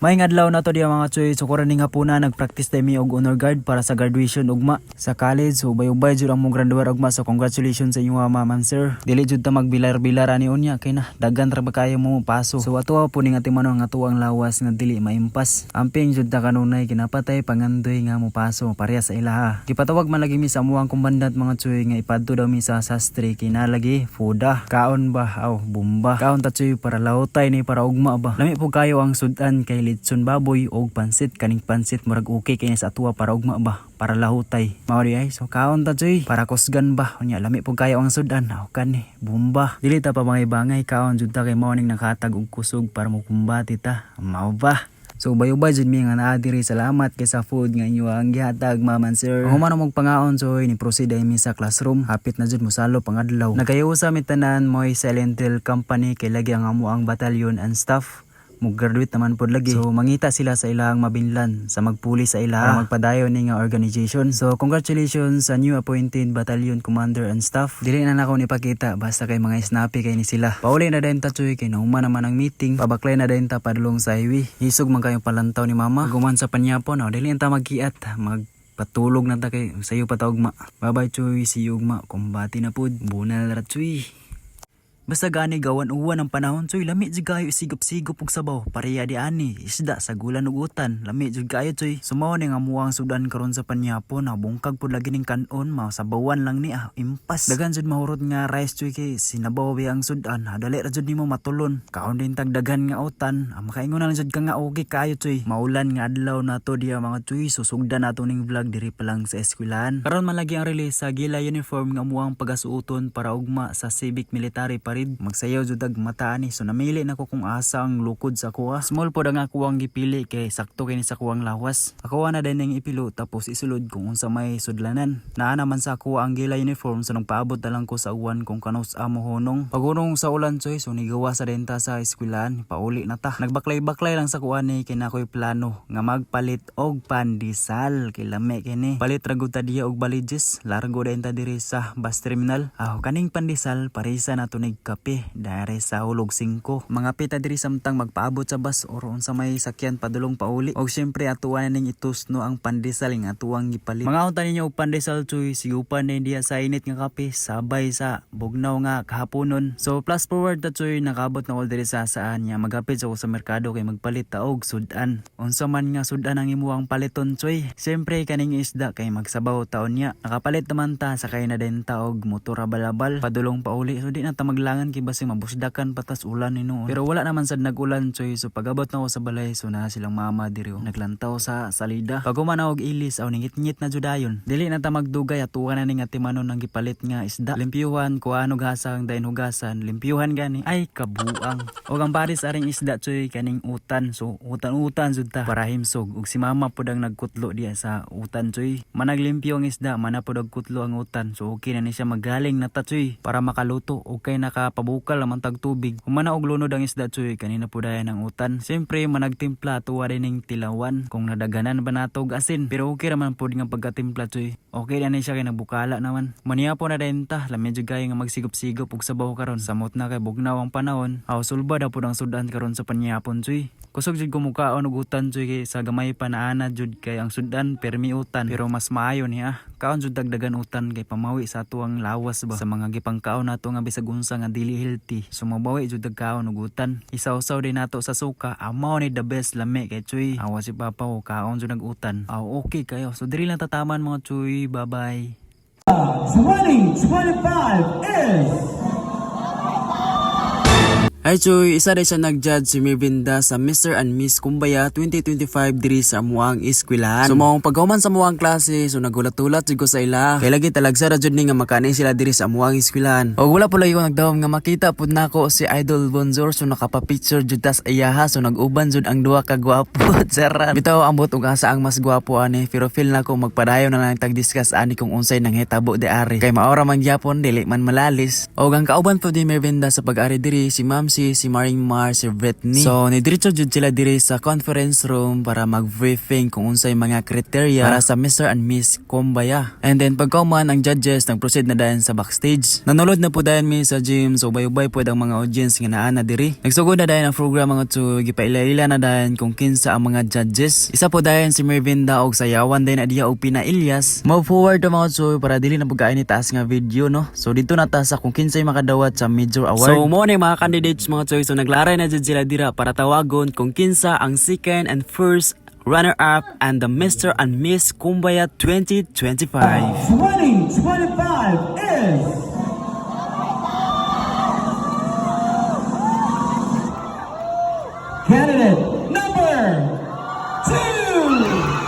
Maayong adlaw na to diya mga choy. So karon nga po na nagpractice tayo mi og honor guard para sa graduation ugma sa college. So ubay-ubay jud ang mong graduar ugma. So congratulations sa inyo ma'am sir. Dili jud ta magbilar-bilar ani unya kay na daghan ra ba kayo mo paso. So ato po ning ating manong nga tuwang lawas nga dili maimpas. Amping jud ta kanunay kinapatay pangandoy nga mo paso pareha sa ilaha. Gipatawag man lagi mi sa amuang kumbandant mga choy nga ipadto daw mi sa sastre kinalagi foda. Kaon ba aw bomba. Kaon ta choy para lautay ni para ugma ba. Lami po kayo ang sudan kay litson baboy og pansit kaning pansit murag okay kay sa atuwa para ugma ba para lahutay mao di ay so kaon ta joy para kusgan ba unya lami po kayo ang sudan aw kani bomba dili ta pa bangay kaon jud ta kay mao ning nakatag og kusog para mo kumbati ta mao ba. So ubay-ubay jud mi nga naa diri salamat kay sa food nga inyo ang gihatag maman sir. Kung humano mong pangaon so ni proceed ay mi sa classroom hapit na jud mosalo pangadlaw. Nagayusa mi tanan moy Silentil company kay lagi ang amo ang batalyon and staff. Mag-graduate naman po lagi. So mangita sila sa ilahang mabinlan sa magpuli sa ilaha para magpadayon ni nga organization. So congratulations sa new appointed battalion commander and staff. Dili na nako nipakita basta kay mga snappy kay ni sila. Pauli na din ta choy kay nauma naman ang meeting. Pabaklay na din ta padulong sa highway. Hisog man kayong palantaw ni mama. Guman sa panyapon. Dili ta magkiat. Patulog na ta kay sayo pa ta ugma. Bye bye choy, see you ugma. Kumbati na pud. Bunal ra choy. Basta gani gawan uwan ang panahon choy lami jud kayo isigop-sigop og sabaw pareha di ani isda sa gulan ug utan lami jud kayo choy sumaw ni nga muang sudan karon sa panyapon bungkag pud lagi ning kanon masabawan lang ni impas dagan jud mahurot nga rice choy kay sinabaw bi ang sudan dali ra jud nimo matulon kaon din tag daghan nga utan makaingon na jud ka nga okay kayo choy maulan nga adlaw nato diya mga choy susugdan nato ning vlog diri pa lang sa eskwelahan karon man lagi ang release sa gila uniform nga muang pagasuoton para ugma sa civic military magsayaw jud dag mata ani so namili nako kung asa ang lukod sa kuha small pod ang ako ang gipili kay sakto kini sa kuwang lawas ako na din ning ipilo tapos isulod kung unsa may sudlanan naa naman sa kuha ang gila uniform so nang paabot na lang ko sa uwan kung kanus amo honong pagurong sa ulan choy so nigawa sa denta sa eskwelahan pauli na ta nagbaklay lang sa kuha ni kay nakoy plano nga magpalit og pandesal kay lami kini palit ra gud ta diha og balijes largo denta diri sa bus terminal kaning pandesal parisa na tunig kape dari sa hulog 5 mga pita diri samtang magpaabot sa bus or unsa may sakyan padulong pauli og syempre atuan ning itusno ang pandesal nga atuang gipalit mga unta ninyo og pandesal choy sigupan ni diya sa init nga kape sabay sa bugnaw nga kahaponon so plus forward ta choy nakabot na all diri sa saan nya magapit sa merkado kay magpalit ta og sudan unsa man nga sudan ang imuang paliton choy syempre kaning isda kay magsabaw taon nya nakapalit naman ta sakay na din ta og motor balabal padulong pauli so di na ta maglangan kay basing mabusdakan patas ulan ni noon pero wala naman sad nagulan choy so pagabot na ko sa balay so na silang mama diri naglantaw sa salida pag og ilis aw ningit-ngit na judayon dili na ta magdugay atuan na ning atimanon ang gipalit nga isda limpyuhan kuan og hasang dayon hugasan limpyuhan gani ay kabuang og ang paris aring isda choy kaning utan so utan jud ta para himsog og si mama pud ang nagkutlo diya sa utan choy managlimpyo ang isda mana pud og kutlo ang utan so okay na ni siya magaling na ta choy para makaluto okay nakapabukal naman tag tubig humana og lunod ang isda choy kanina po dayan ang utan siyempre managtimpla tuwa din ning tilawan kung nadaganan ba nato og asin pero okay raman pod nga pagkatimpla choy okay na ni siya kay nabukala naman maniya po na denta lami jud kay nga magsigop-sigop og sabaw karon samot na kay bugnaw ang panahon sulba da pod ang sudan karon sa panyapon choy kusog jud kumukaon og utan choy kay sa gamay panaana jud kay ang sudan permi utan pero mas maayo niya kaon jud dagdagan utan kay pamawi sa atuang lawas ba sa mga gipangkaon nato nga bisag unsa nga dili healthy sumabawi jud dagkaon og utan isaw-saw din nato sa suka mao ni the best lami kay choy awa si papa ko kaon jud nag utan okay kayo so diri lang tataman mga choy bye bye 2025 is Hi Choy, isa rin siya nag-judge si Mirvinda sa Mr. and Miss Kumbaya 2025 diri sa amuang eskwelahan. So maong paghuman sa amuang klase, so nagulat-ulat jud ko sa ila. Kay lagi talagsa ra jud ni nga makani sila diri sa amuang eskwelahan. Og wala pala ko nagdawom nga makita pud nako si Idol Bonzor so nakapa-picture jud tas ayaha so nag-uban jud ang duha ka gwapo. Sarap. Bitaw ambot og asa ang mas gwapo ani pero feel nako magpadayon na lang tag-discuss ani kung unsay nang hitabo di ari. Kay maora man gyapon dili man malalis. Og ang kauban pud ni Mirvinda sa pag-ari diri si Ma'am MC, si Marimar, si Britney. So nidiretso jud sila diri sa conference room para mag-briefing kung unsay mga kriteria para sa Mr. and Miss Kumbaya. And then pagkauman ang judges nag-proceed na dayon sa backstage. Nanulod na po dayon mi sa gym, so ubay-ubay pud ang mga audience nga naa na diri. Nagsugod na dayon ang program mga to, gipaila-ila na dayon kung kinsa ang mga judges. Isa po dayon si Mervin Daog sayawan din adiya og Pina Ilyas. Move forward to mga to para dili na pagkain ni taas nga video no. So dito na ta sa kung kinsay makadawat sa major award. So mo ni mga candidates mga to, so naglaray na jud sila dira para tawagon kung kinsa ang second and first runner-up and the Mr. and Miss Kumbaya 2025. 2025 is candidate number 2.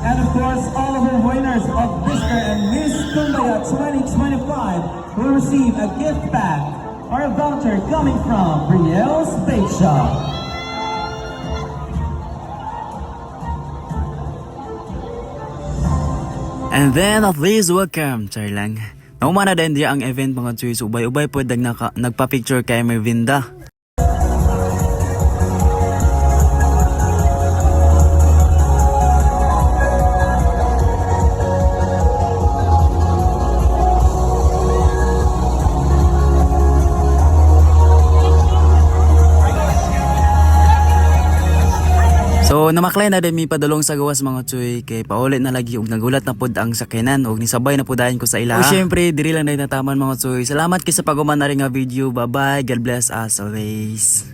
And of course, all of our winners of Mr. and Miss Kumbaya 2025 will receive a gift bag or a voucher coming from Brielle's Bake Shop. And then please welcome, char lang. Naumana din diya ang event mga choy, so ubay-ubay po nagpa-picture kay Mervinda. So namaklay na din mi padulong sa gawas mga choy kay paulit na lagi ug nagulat na pud ang sakyanan ug nisabay na pud dayon ko sa ila. O syempre diri lang na nataman mga choy. Salamat kay sa paguman na rin nga video. Bye bye. God bless us always.